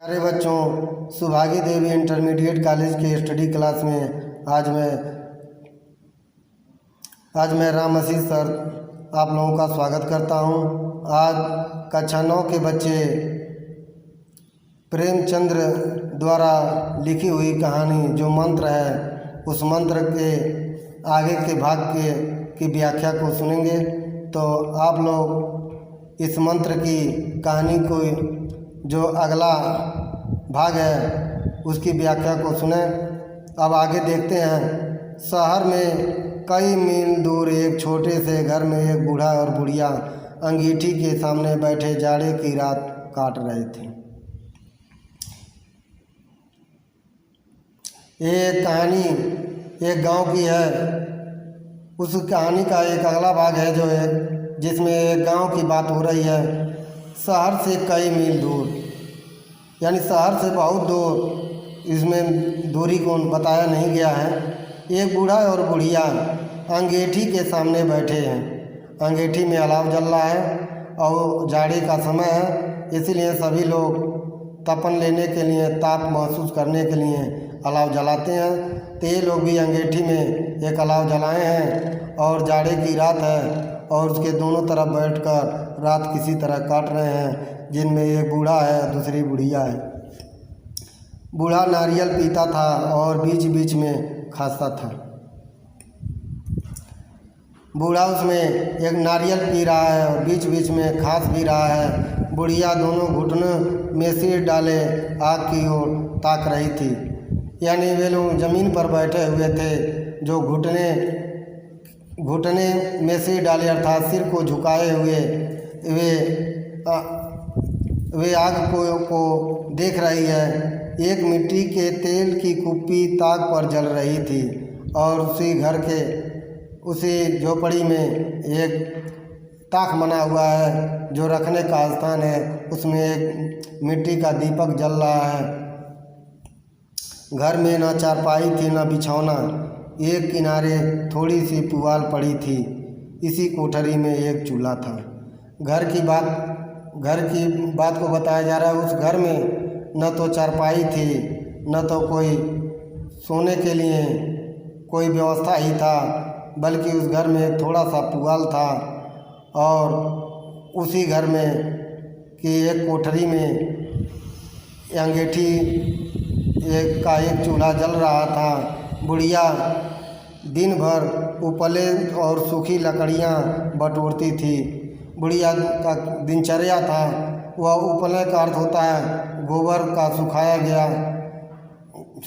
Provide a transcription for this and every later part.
प्यारे बच्चों, सुभागी देवी intermediate college के स्टडी क्लास में आज मैं राम आशीष सर आप लोगों का स्वागत करता हूं। आज कक्षा 9 के बच्चे प्रेमचंद्र द्वारा लिखी हुई कहानी जो मंत्र है उस मंत्र के आगे के भाग की व्याख्या को सुनेंगे। तो आप लोग इस मंत्र की कहानी को जो अगला भाग है उसकी व्याख्या को सुने। अब आगे देखते हैं। शहर में कई मील दूर एक छोटे से घर में एक बूढ़ा और बुढ़िया अंगीठी के सामने बैठे जाड़े की रात काट रहे थे। ये कहानी एक गांव की है। उस कहानी का एक अगला भाग है जो है जिसमें एक गांव की बात हो रही है। शहर से कई मील दूर यानी शहर से बहुत दूर, इसमें दूरी को बताया नहीं गया है। एक बूढ़ा और बुढ़िया अंगीठी के सामने बैठे हैं। अंगीठी में अलाव जल रहा है और जाड़े का समय है, इसलिए सभी लोग तपन लेने के लिए, ताप महसूस करने के लिए अलाव जलाते हैं। तो ये लोग भी अंगीठी में एक अलाव जलाए हैं और जाड़े की रात है और उसके दोनों तरफ बैठकर रात किसी तरह काट रहे हैं, जिनमें एक बूढ़ा है दूसरी बुढ़िया है। बूढ़ा नारियल पीता था और बीच बीच में खांसता था। बूढ़ा उसमें एक नारियल पी रहा है और बीच बीच में खांस भी रहा है। बुढ़िया दोनों घुटनों में सिर डाले आग की ओर ताक रही थी। यानी वे लोग ज़मीन पर बैठे हुए थे जो घुटने में सिर डाले अर्थात सिर को झुकाए हुए वे आग को देख रही है। एक मिट्टी के तेल की कुप्पी ताक पर जल रही थी और उसी झोपड़ी में एक ताक बना हुआ है जो रखने का स्थान है। उसमें एक मिट्टी का दीपक जल रहा है। घर में न चारपाई थी न बिछौना। एक किनारे थोड़ी सी पुआल पड़ी थी। इसी कोठरी में एक चूल्हा था। घर की बात को बताया जा रहा है। उस घर में न तो चारपाई थी न तो कोई सोने के लिए कोई व्यवस्था ही था, बल्कि उस घर में थोड़ा सा पुआल था और उसी घर में की एक कोठरी में अंगीठी का एक चूल्हा जल रहा था। बुढ़िया दिन भर उपले और सूखी लकड़ियाँ बटोरती थी। बुढ़िया का दिनचर्या था वह उपले का अर्थ होता है गोबर का सुखाया गया,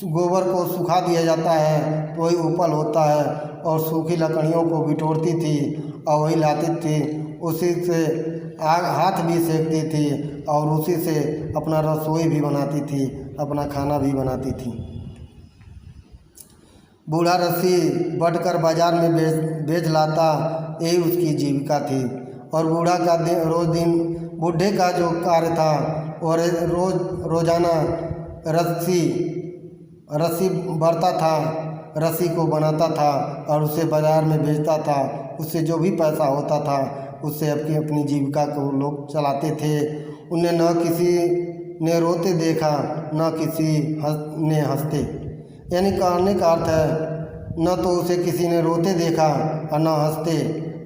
गोबर को सुखा दिया जाता है तो वही उपल होता है, और सूखी लकड़ियों को बिटोरती थी और वही लाती थी। उसी से आग हाथ भी सेकती थी और उसी से अपना रसोई भी बनाती थी, अपना खाना भी बनाती थी। बूढ़ा रस्सी बटकर बाजार में बेच लाता, यही उसकी जीविका थी। और बूढ़ा का बूढ़े का जो कार्य था और रोजाना रस्सी भरता था, रस्सी को बनाता था और उसे बाजार में बेचता था। उससे जो भी पैसा होता था उससे अपनी जीविका को लोग चलाते थे। उन्हें न किसी ने रोते देखा न किसी ने हंसते। यानी कहने का अर्थ है न तो उसे किसी ने रोते देखा और न हंसते,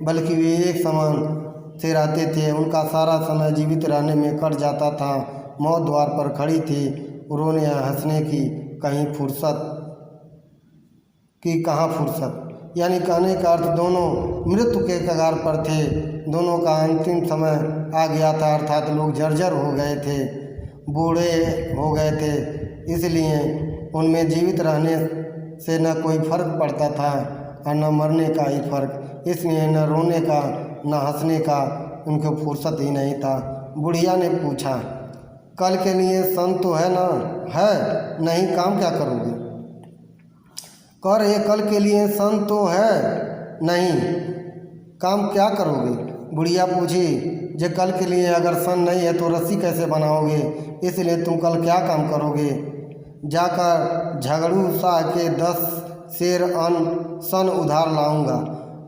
बल्कि वे एक समान से रहते थे। उनका सारा समय जीवित रहने में कट जाता था। मौत द्वार पर खड़ी थी, रोने या हंसने की कहाँ फुर्सत। यानी कहने का अर्थ दोनों मृत्यु के कगार पर थे। दोनों का अंतिम समय आ गया था, अर्थात लोग जर्जर हो गए थे, बूढ़े हो गए थे। इसलिए उनमें जीवित रहने से न कोई फर्क पड़ता था और न मरने का ही फर्क। इसलिए न रोने का न हंसने का उनको फुर्सत ही नहीं था। बुढ़िया ने पूछा, कल के लिए सन तो है ना? है, नहीं काम क्या करोगे? कर ये कल के लिए सन तो है, नहीं काम क्या करोगे? बुढ़िया पूछी, जे कल के लिए अगर सन नहीं है तो रस्सी कैसे बनाओगे? इसलिए तुम कल क्या काम करोगे? जाकर झगड़ू शाह के 10 सेर सन उधार लाऊंगा।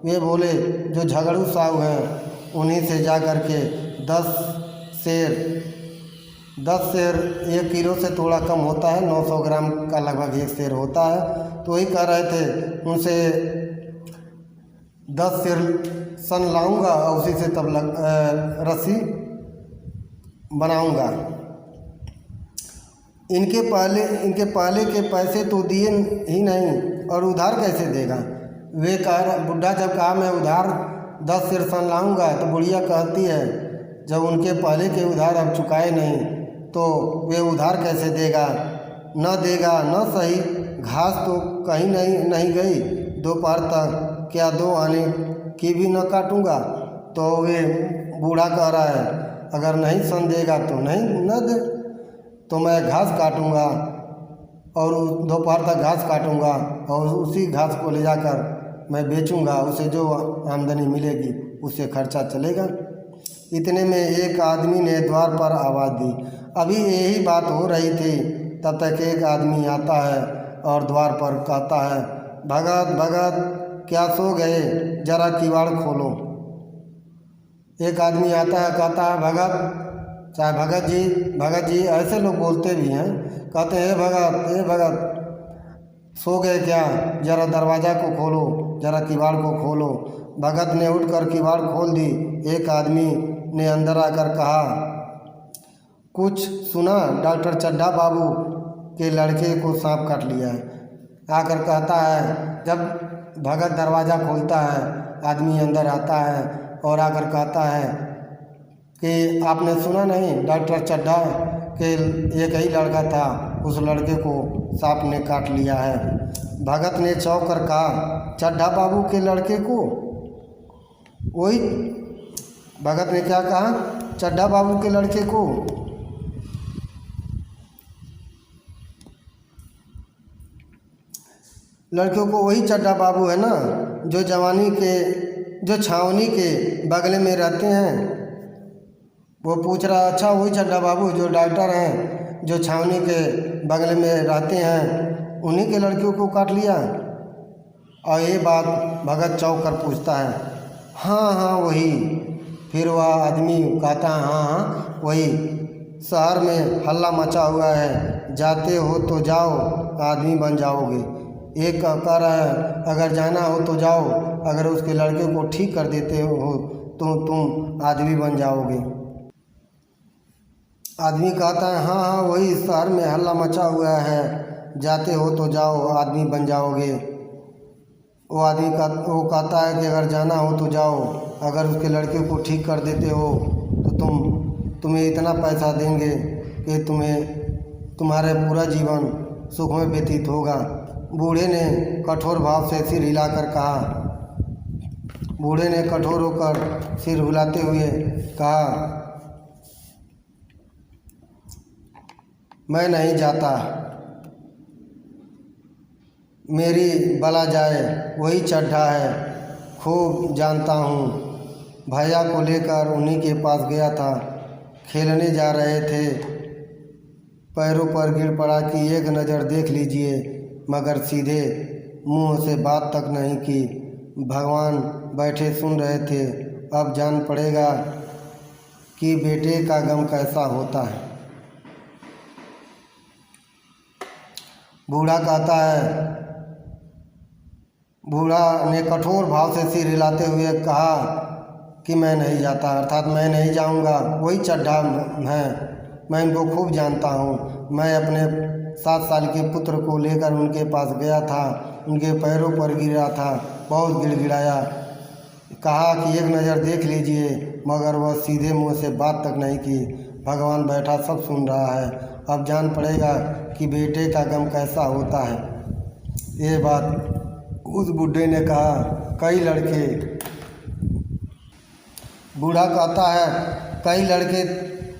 वे बोले, जो झगड़ू साहू हैं उन्हीं से जा कर के 10 सेर 10 सेर 1 किलो से थोड़ा कम होता है, 900 ग्राम का लगभग 1 सेर होता है। तो वही कह रहे थे उनसे 10 सेर सन लाऊंगा और उसी से तब रस्सी बनाऊंगा। इनके पहले के पैसे तो दिए ही नहीं और उधार कैसे देगा। वे बुढ़ा जब कहा मैं उधार 10 सेर सन लाऊंगा, तो बुढ़िया कहती है जब उनके पहले के उधार अब चुकाए नहीं तो वे उधार कैसे देगा। न देगा न सही, घास तो कहीं नहीं गई, दोपहर तक क्या 2 आने की भी न काटूंगा। तो वे बूढ़ा कह रहा है अगर नहीं सन देगा तो न दे, तो मैं घास काटूंगा और दोपहर तक घास काटूंगा और उसी घास को ले जाकर मैं बेचूंगा, उसे जो आमदनी मिलेगी उससे खर्चा चलेगा। इतने में एक आदमी ने द्वार पर आवाज़ दी। अभी यही बात हो रही थी, तब तक एक आदमी आता है और द्वार पर कहता है भगत भगत क्या सो गए, जरा किवाड़ खोलो। एक आदमी आता है कहता है भगत, चाहे भगत जी ऐसे लोग बोलते भी हैं, कहते हैं हे भगत सो गए क्या, जरा दरवाज़ा को खोलो, जरा किवाड़ को खोलो। भगत ने उठकर किवाड़ खोल दी। एक आदमी ने अंदर आकर कहा कुछ सुना, डॉक्टर चड्ढा बाबू के लड़के को सांप काट लिया है। आकर कहता है, जब भगत दरवाज़ा खोलता है आदमी अंदर आता है और आकर कहता है कि आपने सुना नहीं, डॉक्टर चड्ढा के एक ही लड़का था, उस लड़के को सांप ने काट लिया है। भगत ने चौंक कर कहा चड्ढा बाबू के लड़के को। वही भगत ने क्या कहा, चड्ढा बाबू के लड़के को। लड़कियों को वही चड्ढा बाबू है ना जो छावनी के बगल में रहते हैं। वो पूछ रहा अच्छा वही चड्ढा बाबू जो डॉक्टर हैं, जो छावनी के बगल में रहते हैं, उन्हीं के लड़कियों को काट लिया। और ये बात भगत चौंक कर पूछता है हाँ वही। फिर वह आदमी कहता है हाँ वही, शहर में हल्ला मचा हुआ है, जाते हो तो जाओ आदमी बन जाओगे। एक कह रहा है अगर जाना हो तो जाओ, अगर उसके लड़के को ठीक कर देते हो तो तुम आदमी बन जाओगे। आदमी कहता है हाँ वही, शहर में हल्ला मचा हुआ है, जाते हो तो जाओ आदमी बन जाओगे। वो कहता है कि अगर जाना हो तो जाओ, अगर उसके लड़के को ठीक कर देते हो तो तुम्हें इतना पैसा देंगे कि तुम्हारे पूरा जीवन सुख में व्यतीत होगा। बूढ़े ने कठोर भाव से सिर हिलाकर कहा, बूढ़े ने कठोर होकर सिर हिलाते हुए कहा मैं नहीं जाता, मेरी बला जाए वही चड्ढा है, खूब जानता हूँ। भैया को लेकर उन्हीं के पास गया था, खेलने जा रहे थे, पैरों पर गिर पड़ा कि एक नज़र देख लीजिए, मगर सीधे मुंह से बात तक नहीं की। भगवान बैठे सुन रहे थे। अब जान पड़ेगा कि बेटे का गम कैसा होता है। बूढ़ा कहता है, बूढ़ा ने कठोर भाव से सिर हिलाते हुए कहा कि मैं नहीं जाता, अर्थात मैं नहीं जाऊंगा, वही चड्ढा है, मैं इनको खूब जानता हूँ। मैं अपने 7 साल के पुत्र को लेकर उनके पास गया था, उनके पैरों पर गिरा था, बहुत गिड़गिड़ाया, कहा कि एक नज़र देख लीजिए, मगर वह सीधे मुंह से बात तक नहीं की। भगवान बैठा सब सुन रहा है। अब जान पड़ेगा कि बेटे का गम कैसा होता है। ये बात उस बूढ़े ने कहा। कई लड़के, बूढ़ा कहता है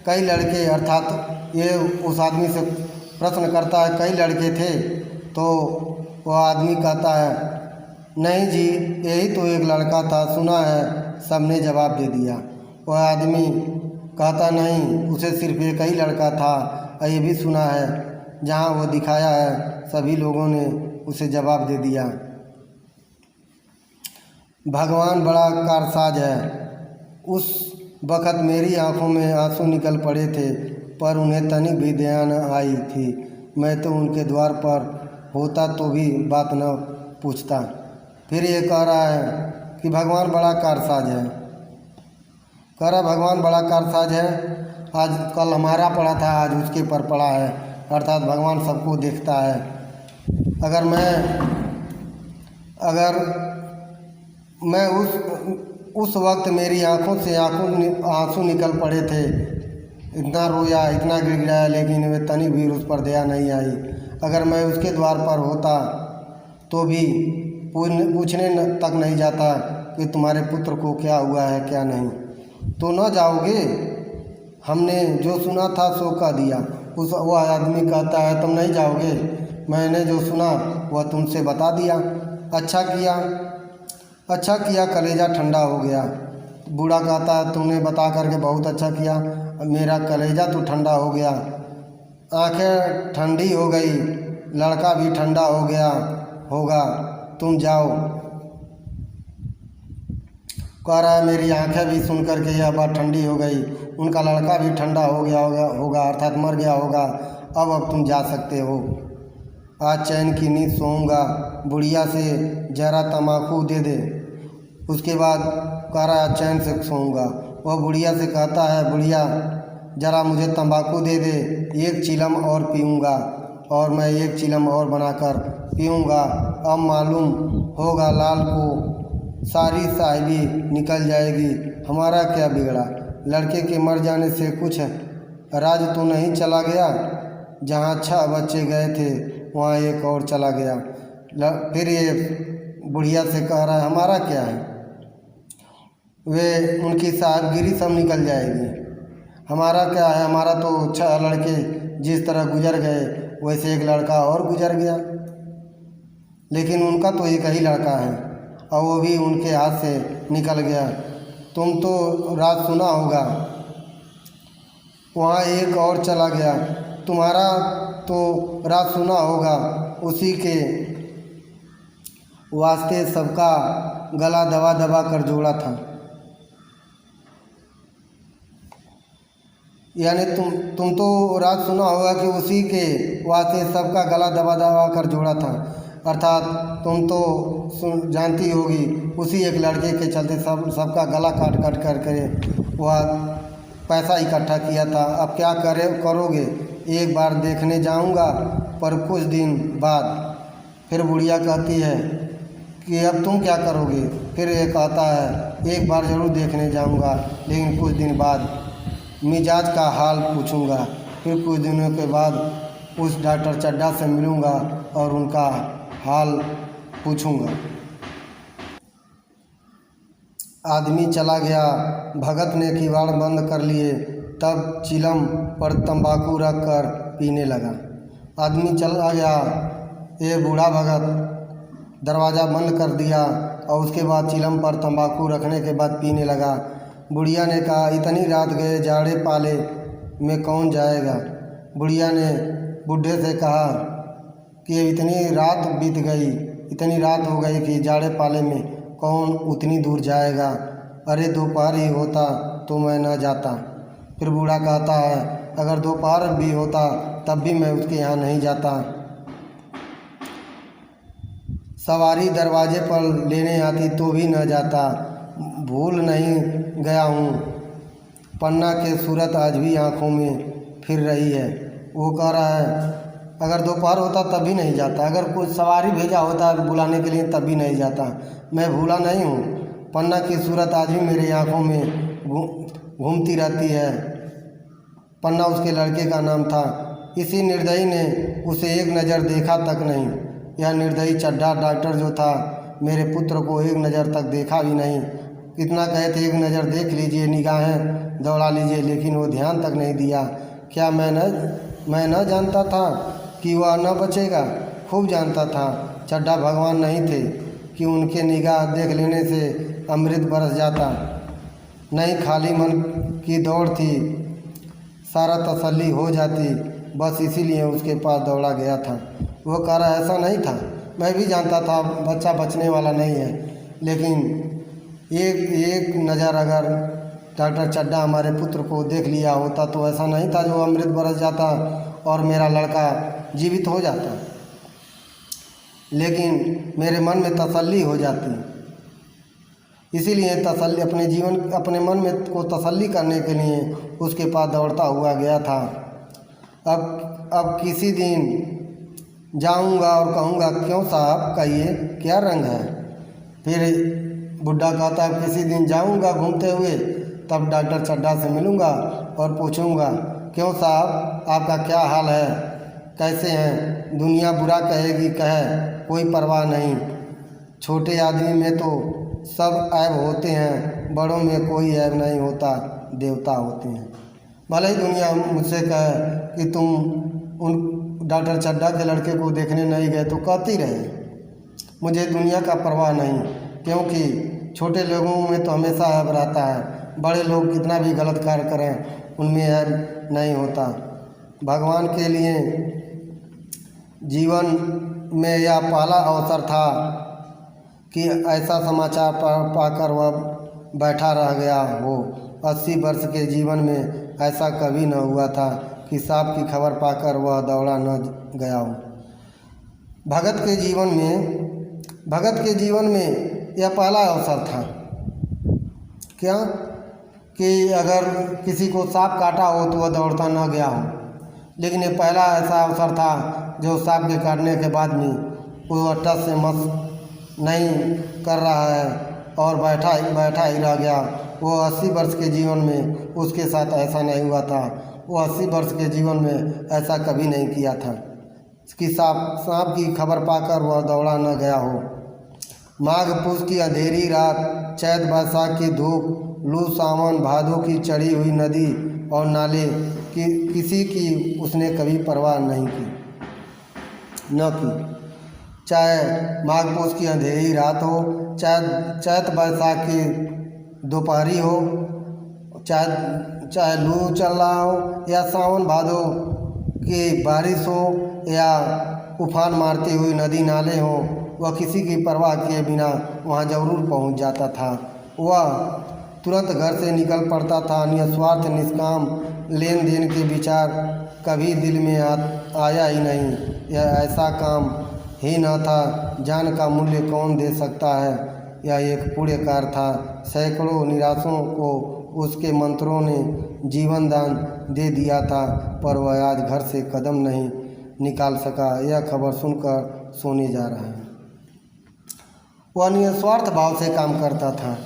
कई लड़के अर्थात ये उस आदमी से प्रश्न करता है कई लड़के थे, तो वह आदमी कहता है नहीं जी यही तो एक लड़का था, सुना है, सबने जवाब दे दिया। वह आदमी कहता नहीं, उसे सिर्फ एक ही लड़का था, ये भी सुना है, जहाँ वो दिखाया है सभी लोगों ने उसे जवाब दे दिया। भगवान बड़ा कारसाज है। उस वक़्त मेरी आंखों में आंसू निकल पड़े थे। पर उन्हें तनिक भी दया न आई थी। मैं तो उनके द्वार पर होता तो भी बात न पूछता। फिर ये कह रहा है कि भगवान बड़ा कारसाज है। कह रहा भगवान बड़ा कारसाज है। आज कल हमारा पड़ा था, आज उसके पर पड़ा है, अर्थात भगवान सबको देखता है। अगर मैं उस वक्त मेरी आंखों से आंसू निकल पड़े थे, इतना रोया, इतना गिड़गिड़ाया, लेकिन वे तनिक भी उस पर दया नहीं आई। अगर मैं उसके द्वार पर होता तो भी पूछने तक नहीं जाता कि तुम्हारे पुत्र को क्या हुआ है क्या नहीं। तो न जाओगे? हमने जो सुना था सो कह दिया। वह आदमी कहता है तुम नहीं जाओगे? मैंने जो सुना वह तुमसे बता दिया। अच्छा किया, कलेजा ठंडा हो गया। बूढ़ा कहता है तुमने बता करके बहुत अच्छा किया, मेरा कलेजा तो ठंडा हो गया, आंखें ठंडी हो गई, लड़का भी ठंडा हो गया होगा, तुम जाओ। कह रहा है मेरी आंखें भी सुन करके यह बात ठंडी हो गई, उनका लड़का भी ठंडा हो गया होगा अर्थात मर गया होगा, अब तुम जा सकते हो। आज चैन की नींद सोऊंगा, बुढ़िया से जरा तम्बाकू दे दे। उसके बाद कह रहा है चैन से सोऊंगा। वह बुढ़िया से कहता है बुढ़िया जरा मुझे तम्बाकू दे दे, एक चिलम और पीऊँगा, और मैं एक चिलम और बनाकर पीऊँगा। अब मालूम होगा लाल को सारी साहिबी निकल जाएगी, हमारा क्या बिगड़ा। लड़के के मर जाने से कुछ राज तो नहीं चला गया, जहाँ 6 बच्चे गए थे वहाँ एक और चला गया। फिर ये बुढ़िया से कह रहा है हमारा क्या है, वे उनकी साहबगिरी सब निकल जाएगी, हमारा क्या है। हमारा तो 6 लड़के जिस तरह गुजर गए वैसे एक लड़का और गुजर गया, लेकिन उनका तो एक ही लड़का है और वो भी उनके हाथ से निकल गया। तुम तो रात सुना होगा वहाँ एक और चला गया, तुम्हारा तो रात सुना होगा, उसी के वास्ते सबका गला दबा दबा कर जोड़ा था। यानी तुम तो रात सुना होगा कि उसी के वास्ते सबका गला दबा दबा कर जोड़ा था, अर्थात तुम तो जानती होगी उसी एक लड़के के चलते सबका गला काट काट कर वह पैसा इकट्ठा किया था। अब क्या करोगे? एक बार देखने जाऊंगा, पर कुछ दिन बाद। फिर बुढ़िया कहती है कि अब तुम क्या करोगे? फिर ये कहता है एक बार ज़रूर देखने जाऊंगा, लेकिन कुछ दिन बाद मिजाज का हाल पूछूंगा। फिर कुछ दिनों के बाद उस डॉक्टर चड्ढा से मिलूंगा और उनका हाल पूछूंगा। आदमी चला गया। भगत ने किवाड़ बंद कर लिए, तब चिलम पर तंबाकू रख कर पीने लगा। आदमी चला गया, ये बूढ़ा भगत दरवाज़ा बंद कर दिया और उसके बाद चिलम पर तंबाकू रखने के बाद पीने लगा। बुढ़िया ने कहा इतनी रात गए जाड़े पाले में कौन जाएगा। बुढ़िया ने बूढ़े से कहा कि इतनी रात बीत गई, इतनी रात हो गई कि जाड़े पाले में कौन उतनी दूर जाएगा। अरे दोपहर ही होता तो मैं न जाता। फिर बूढ़ा कहता है अगर दोपहर भी होता तब भी मैं उसके यहाँ नहीं जाता। सवारी दरवाजे पर लेने आती तो भी न जाता। भूल नहीं गया हूँ, पन्ना के सूरत आज भी आँखों में फिर रही है। वो कह रहा है अगर दोपहर होता तब भी नहीं जाता, अगर कोई सवारी भेजा होता बुलाने के लिए तब भी नहीं जाता। मैं भूला नहीं हूँ, पन्ना की सूरत आज भी मेरी आँखों में घूमती रहती है। पन्ना उसके लड़के का नाम था। इसी निर्दयी ने उसे एक नज़र देखा तक नहीं। यह निर्दयी चड्ढा डॉक्टर जो था मेरे पुत्र को एक नज़र तक देखा भी नहीं। कितना कहे थे एक नज़र देख लीजिए, निगाहें दौड़ा लीजिए, लेकिन वो ध्यान तक नहीं दिया। क्या मैं न जानता था कि वह न बचेगा? खूब जानता था। चड्ढा भगवान नहीं थे कि उनके निगाह देख लेने से अमृत बरस जाता। नहीं, खाली मन की दौड़ थी, सारा तसल्ली हो जाती, बस इसीलिए उसके पास दौड़ा गया था। वो कह रहा ऐसा नहीं था, मैं भी जानता था बच्चा बचने वाला नहीं है, लेकिन एक नज़र अगर डॉक्टर चड्ढा हमारे पुत्र को देख लिया होता तो ऐसा नहीं था जो अमृत बरस जाता और मेरा लड़का जीवित हो जाता, लेकिन मेरे मन में तसल्ली हो जाती। इसीलिए तसल्ली अपने मन में को तसल्ली करने के लिए उसके पास दौड़ता हुआ गया था। अब किसी दिन जाऊंगा और कहूँगा, क्यों साहब का ये क्या रंग है? फिर बुढ़ा कहता है, किसी दिन जाऊंगा घूमते हुए, तब डॉक्टर चड्ढा से मिलूंगा और पूछूंगा, क्यों साहब आपका क्या हाल है, कैसे हैं? दुनिया बुरा कहेगी कहे, कोई परवाह नहीं। छोटे आदमी में तो सब ऐब होते हैं, बड़ों में कोई ऐब नहीं होता, देवता होते हैं। भले ही दुनिया मुझसे कहे कि तुम उन डॉक्टर चड्ढा के लड़के को देखने नहीं गए तो कहती रहे, मुझे दुनिया का परवाह नहीं, क्योंकि छोटे लोगों में तो हमेशा ऐब रहता है, बड़े लोग कितना भी गलत कार्य करें उनमें ऐब नहीं होता। भगवान के लिए जीवन में यह पहला अवसर था कि ऐसा समाचार पाकर वह बैठा रह गया हो। 80 वर्ष के जीवन में ऐसा कभी न हुआ था कि सांप की खबर पाकर वह दौड़ा न गया हो। भगत के जीवन में यह पहला अवसर था क्या कि अगर किसी को सांप काटा हो तो वह दौड़ता न गया हो, लेकिन ये पहला ऐसा अवसर था जो सांप के काटने के बाद भी वो टस से मस नहीं कर रहा है और बैठा ही रह गया। वो 80 वर्ष के जीवन में उसके साथ ऐसा नहीं हुआ था। वो 80 वर्ष के जीवन में ऐसा कभी नहीं किया था कि सांप की खबर पाकर वह दौड़ा न गया हो। माघ पूस की अंधेरी रात, चैत बैसाख की धूप, लू सावन भादों की चढ़ी हुई नदी और नाले की किसी की उसने कभी परवाह नहीं की। चाहे माघ पूस की अंधेरी रात हो, चाहे चैत बैसाख की दोपहरी हो, चाहे लू चल रहा हो या सावन भादों की बारिश हो या उफान मारती हुई नदी नाले हो, वह किसी की परवाह किए बिना वहाँ ज़रूर पहुँच जाता था। वह तुरंत घर से निकल पड़ता था। निस्वार्थ निष्काम लेन देन के विचार कभी दिल में आया ही नहीं। यह ऐसा काम ही न था। जान का मूल्य कौन दे सकता है? यह एक पुण्यकार था। सैकड़ों निराशों को उसके मंत्रों ने जीवन दान दे दिया था, पर वह आज घर से कदम नहीं निकाल सका। यह खबर सुनकर सोने जा रहा है। वह निस्वार्थ भाव से काम करता था।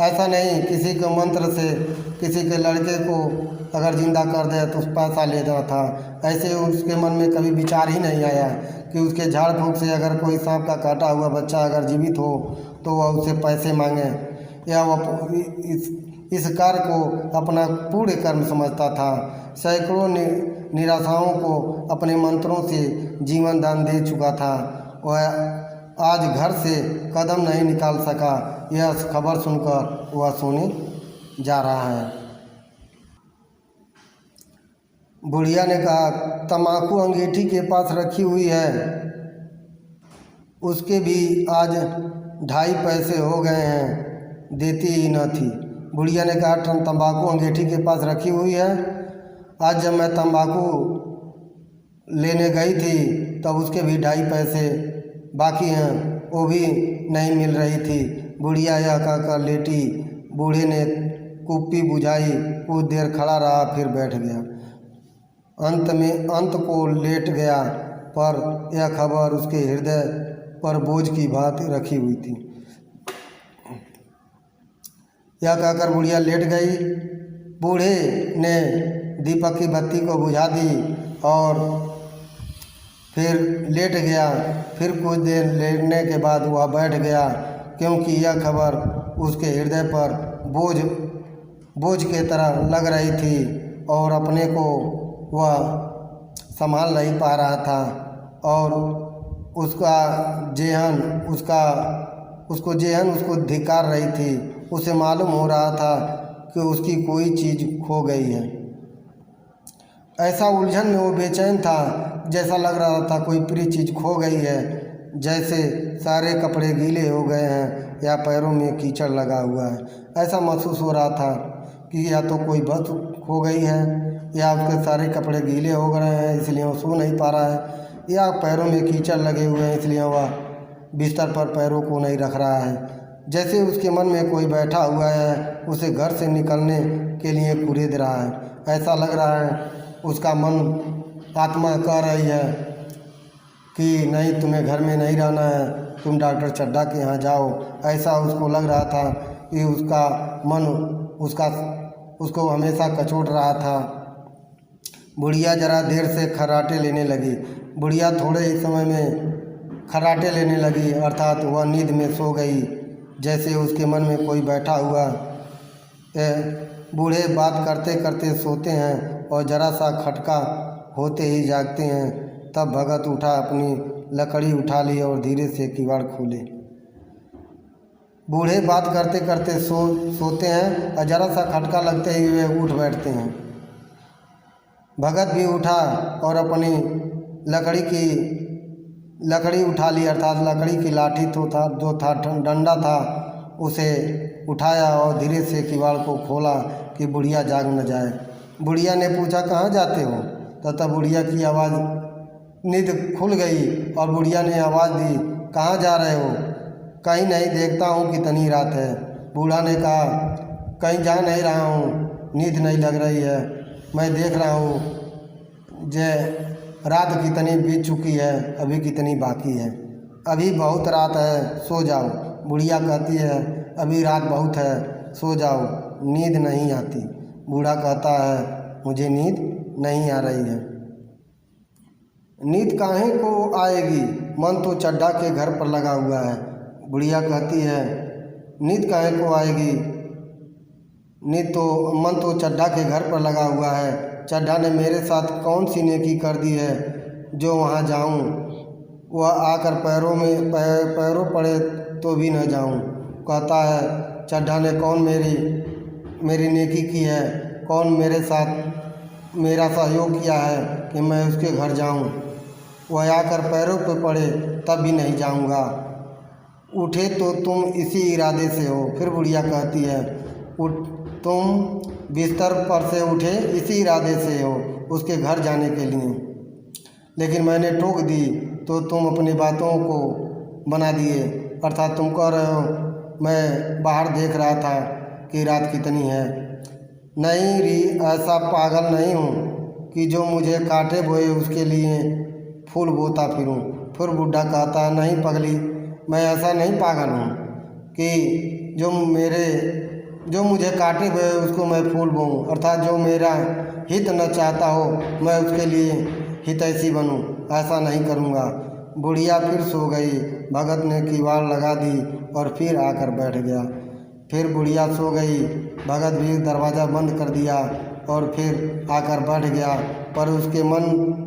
ऐसा नहीं किसी के मंत्र से किसी के लड़के को अगर जिंदा कर दे तो पैसा लेना था। ऐसे उसके मन में कभी विचार ही नहीं आया कि उसके झाड़ फूँक से अगर कोई सांप का काटा हुआ बच्चा अगर जीवित हो तो वह उससे पैसे मांगे, या वह इस कार्य को अपना पूर्ण कर्म समझता था। सैकड़ों निराशाओं को अपने मंत्रों से जीवन दान दे चुका था। वह आज घर से कदम नहीं निकाल सका। यह खबर सुनकर वह सोने जा रहा है। बुढ़िया ने कहा, तम्बाकू अंगीठी के पास रखी हुई है, उसके भी आज 2.5 पैसे हो गए हैं, देती ही न थी। बुढ़िया ने कहा, तम्बाकू अंगीठी के पास रखी हुई है। आज जब मैं तम्बाकू लेने गई थी तब उसके भी 2.5 पैसे बाकी हैं, वो भी नहीं मिल रही थी। बुढ़िया यह कहकर लेटी। बूढ़े ने कुप्पी बुझाई, कुछ देर खड़ा रहा, फिर बैठ गया। अंत को लेट गया, पर यह खबर उसके हृदय पर बोझ की भांति रखी हुई थी। यह कहकर बुढ़िया लेट गई। बूढ़े ने दीपक की बत्ती को बुझा दी और फिर लेट गया। फिर कुछ देर लेटने के बाद वह बैठ गया, क्योंकि यह खबर उसके हृदय पर बोझ के तरह लग रही थी और अपने को वह संभाल नहीं पा रहा था। और उसका जेहन उसको धिक्कार रही थी। उसे मालूम हो रहा था कि उसकी कोई चीज़ खो गई है। ऐसा उलझन में वो बेचैन था, जैसा लग रहा था कोई प्रिय चीज़ खो गई है, जैसे सारे कपड़े गीले हो गए हैं या पैरों में कीचड़ लगा हुआ है, ऐसा महसूस हो रहा था। कि या तो कोई बस खो गई है या उसके सारे कपड़े गीले हो गए हैं इसलिए वो सो नहीं पा रहा है, या पैरों में कीचड़ लगे हुए हैं इसलिए वह बिस्तर पर पैरों को नहीं रख रहा है। जैसे उसके मन में कोई बैठा हुआ है उसे घर से निकलने के लिए कुरेद रहा है। ऐसा लग रहा है उसका मन, आत्मा कह रही है कि नहीं, तुम्हें घर में नहीं रहना है, तुम डॉक्टर चड्ढा के यहाँ जाओ। ऐसा उसको लग रहा था कि उसका मन उसको हमेशा कचोट रहा था। बुढ़िया जरा देर से खर्राटे लेने लगी। बुढ़िया थोड़े ही समय में खर्राटे लेने लगी, अर्थात वह नींद में सो गई। जैसे उसके मन में कोई बैठा हुआ है। बूढ़े बात करते करते सोते हैं और जरा सा खटका होते ही जागते हैं। तब भगत उठा, अपनी लकड़ी उठा ली और धीरे से किवाड़ खोले। बूढ़े बात करते करते सोते हैं और जरा सा खटका लगते ही वे उठ बैठते हैं। भगत भी उठा और अपनी लकड़ी उठा ली, अर्थात लकड़ी की लाठी जो था डंडा था उसे उठाया और धीरे से किवाड़ को खोला कि बुढ़िया जाग न जाए। बुढ़िया ने पूछा, कहाँ जाते हो? तब बुढ़िया की आवाज़, नींद खुल गई और बुढ़िया ने आवाज़ दी, कहाँ जा रहे हो? कहीं नहीं, देखता हूँ कितनी रात है। बूढ़ा ने कहा, कहीं जा नहीं रहा हूँ, नींद नहीं लग रही है। मैं देख रहा हूँ जे रात कितनी बीत चुकी है, अभी कितनी बाकी है। अभी बहुत रात है, सो जाओ। बुढ़िया कहती है, अभी रात बहुत है, सो जाओ, नींद नहीं आती। बूढ़ा कहता है, मुझे नींद नहीं आ रही है। नींद काहे को आएगी, मन तो चड्ढा के घर पर लगा हुआ है। बुढ़िया कहती है, नींद काहे को आएगी, मन तो चड्ढा के घर पर लगा हुआ है। चड्ढा ने मेरे साथ कौन सी नेकी कर दी है जो वहाँ जाऊँ, वह आकर पैरों पड़े तो भी न जाऊँ। कहता है, चड्ढा ने कौन मेरी नेकी की है, कौन मेरे साथ मेरा सहयोग किया है कि मैं उसके घर जाऊँ। वह आकर पैरों पे पड़े तब भी नहीं जाऊँगा। उठे तो तुम इसी इरादे से हो। फिर बुढ़िया कहती है, तुम बिस्तर पर से उठे इसी इरादे से हो, उसके घर जाने के लिए, लेकिन मैंने टोक दी तो तुम अपनी बातों को बना दिए। अर्थात तुम कह रहे हो मैं बाहर देख रहा था कि रात कितनी है। नहीं री, ऐसा पागल नहीं हूँ कि जो मुझे काटे बोए उसके लिए फूल बोता फिरूँ। फिर बूढ़ा कहता, नहीं पगली, मैं ऐसा नहीं पागल हूँ कि जो मुझे काटे हुए उसको मैं फूल बोऊँ, अर्थात जो मेरा हित न चाहता हो मैं उसके लिए हितैषी बनूँ, ऐसा नहीं करूँगा। बुढ़िया फिर सो गई। भगत ने किवाड़ लगा दी और फिर आकर बैठ गया। फिर बुढ़िया सो गई। भगत भी दरवाज़ा बंद कर दिया और फिर आकर बैठ गया। पर उसके मन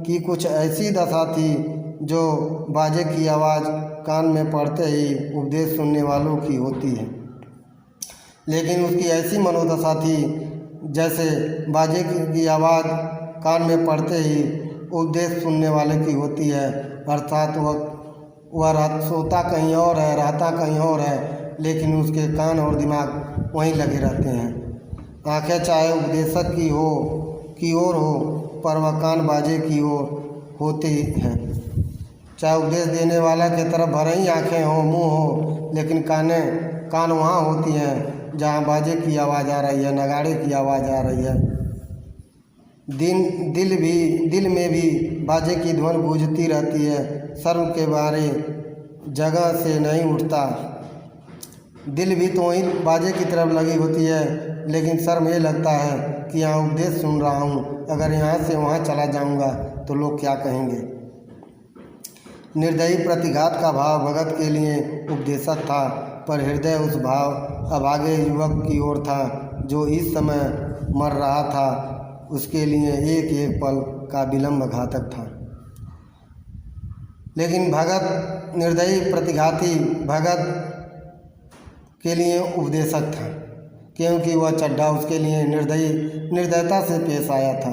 की कुछ ऐसी दशा थी जो बाजे की आवाज़ कान में पड़ते ही उपदेश सुनने वालों की होती है, लेकिन उसकी ऐसी मनोदशा थी जैसे बाजे की आवाज़ कान में पड़ते ही उपदेश सुनने वाले की होती है। अर्थात वह सोता कहीं और है, रहता कहीं और है, लेकिन उसके कान और दिमाग वहीं लगे रहते हैं। आंखें चाहे उपदेशक की ओर हो, पर वह कान बाजे की ओर होती हैं। चाहे उपदेश देने वाला की तरफ भले ही आँखें हों, मुँह हो, लेकिन कान वहाँ होती हैं जहाँ बाजे की आवाज़ आ रही है, नगाड़े की आवाज़ आ रही है। दिल में भी बाजे की ध्वनि गूंजती रहती है। शर्म के बारे जगह से नहीं उठता। दिल भी तो वहीं बाजे की तरफ लगी होती है, लेकिन शर्म ये लगता है कि यहाँ उपदेश सुन रहा हूँ, अगर यहाँ से वहाँ चला जाऊँगा तो लोग क्या कहेंगे। निर्दयी प्रतिघात का भाव भगत के लिए उपदेशक था, पर हृदय उस अभागे युवक की ओर था जो इस समय मर रहा था। उसके लिए एक एक पल का विलंब घातक था। लेकिन भगत निर्दयी प्रतिघाती भगत के लिए उपदेशक था, क्योंकि वह चड्ढा उसके लिए निर्दयता से पेश आया था।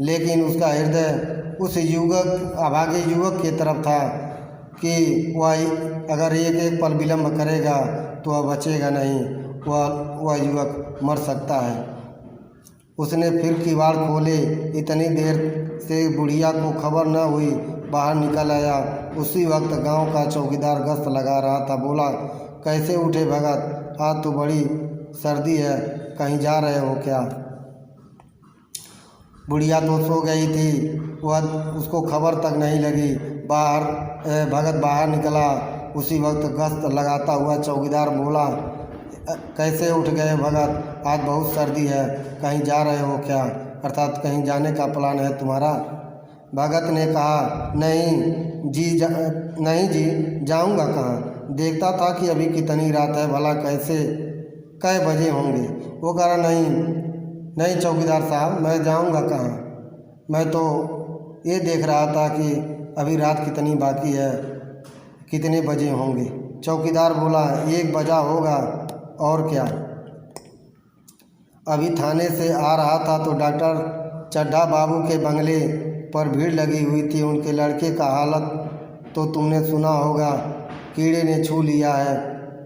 लेकिन उसका हृदय उस अभागे युवक की तरफ था कि वह अगर एक एक पल विलंब करेगा तो वह बचेगा नहीं, वह युवक मर सकता है। उसने फिर किवाड़ खोले। इतनी देर से बुढ़िया को खबर न हुई। बाहर निकल आया। उसी वक्त गांव का चौकीदार गश्त लगा रहा था। बोला, कैसे उठे भगत? आज तो बड़ी सर्दी है, कहीं जा रहे हो क्या? बुढ़िया तो सो गई थी, वह उसको खबर तक नहीं लगी। भगत बाहर निकला। उसी वक्त गश्त लगाता हुआ चौकीदार बोला, कैसे उठ गए भगत? आज बहुत सर्दी है, कहीं जा रहे हो क्या? अर्थात कहीं जाने का प्लान है तुम्हारा? भगत ने कहा, नहीं जी, जाऊंगा कहाँ? देखता था कि अभी कितनी रात है, भला कै बजे होंगे? वो कह रहा, नहीं चौकीदार साहब, मैं जाऊंगा कहाँ? मैं तो ये देख रहा था कि अभी रात कितनी बाकी है, कितने बजे होंगे। चौकीदार बोला, 1 बजा होगा, और क्या? अभी थाने से आ रहा था तो डॉक्टर चड्ढा बाबू के बंगले पर भीड़ लगी हुई थी। उनके लड़के का हालत तो तुमने सुना होगा, कीड़े ने छू लिया है,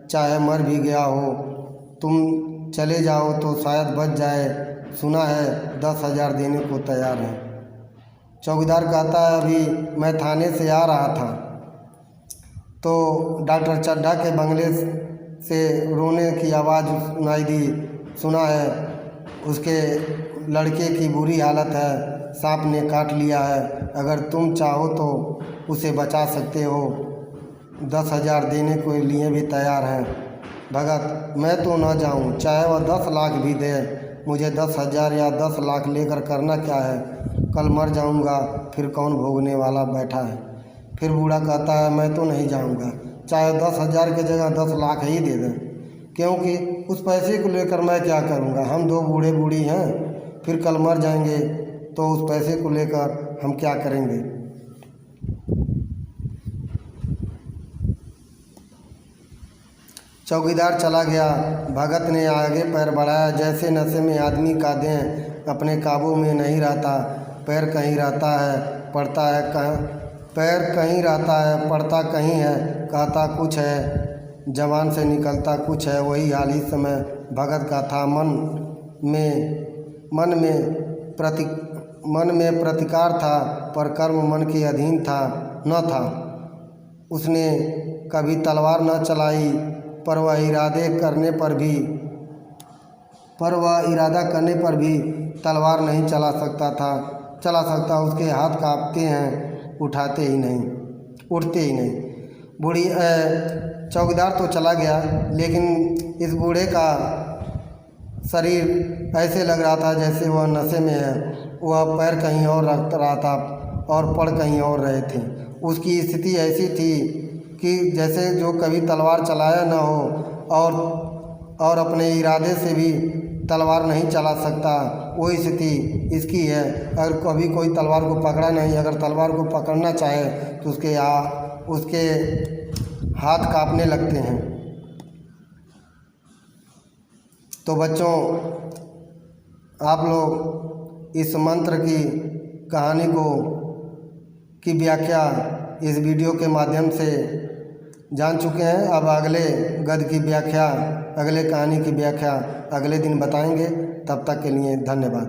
चाहे मर भी गया हो। तुम चले जाओ तो शायद बच जाए। सुना है 10,000 देने को तैयार है। चौकीदार कहता है, अभी मैं थाने से आ रहा था तो डॉक्टर चड्ढा के बंगले से रोने की आवाज़ सुनाई दी। सुना है उसके लड़के की बुरी हालत है, सांप ने काट लिया है। अगर तुम चाहो तो उसे बचा सकते हो। 10,000 देने के लिए भी तैयार हैं। भगत, मैं तो न जाऊं, चाहे वह 10 लाख भी दे। मुझे 10,000 या 10 लाख लेकर करना क्या है? कल मर जाऊंगा, फिर कौन भोगने वाला बैठा है? फिर बूढ़ा कहता है, मैं तो नहीं जाऊंगा, चाहे 10,000 की जगह 10 लाख ही दे दें, क्योंकि उस पैसे को लेकर मैं क्या करूंगा? हम 2 बूढ़े बूढ़ी हैं, फिर कल मर जाएंगे तो उस पैसे को लेकर हम क्या करेंगे? चौकीदार चला गया। भगत ने आगे पैर बढ़ाया। जैसे नशे में आदमी का देह अपने काबू में नहीं रहता। पैर कहीं रहता है, पड़ता है पैर कहीं रहता है, पड़ता कहीं है, कहता कुछ है, जबान से निकलता कुछ है। वही हाल इस समय भगत का था। मन में प्रतिकार था, पर कर्म मन के अधीन न था। उसने कभी तलवार न चलाई, पर वह इरादा करने पर भी तलवार नहीं चला सकता। उसके हाथ कांपते हैं, उठते ही नहीं। चौकीदार तो चला गया, लेकिन इस बूढ़े का शरीर ऐसे लग रहा था जैसे वह नशे में है। वह पैर कहीं और रख रहा था और पड़ कहीं और रहे थे। उसकी स्थिति ऐसी थी कि जैसे जो कभी तलवार चलाया न हो और अपने इरादे से भी तलवार नहीं चला सकता, वही स्थिति इसकी है। अगर कभी कोई तलवार को पकड़ा नहीं, अगर तलवार को पकड़ना चाहे तो उसके हाथ कांपने लगते हैं। तो बच्चों, आप लोग इस मंत्र की कहानी की व्याख्या इस वीडियो के माध्यम से जान चुके हैं। अब अगले गद्य की व्याख्या, अगले कहानी की व्याख्या अगले दिन बताएंगे। तब तक के लिए धन्यवाद।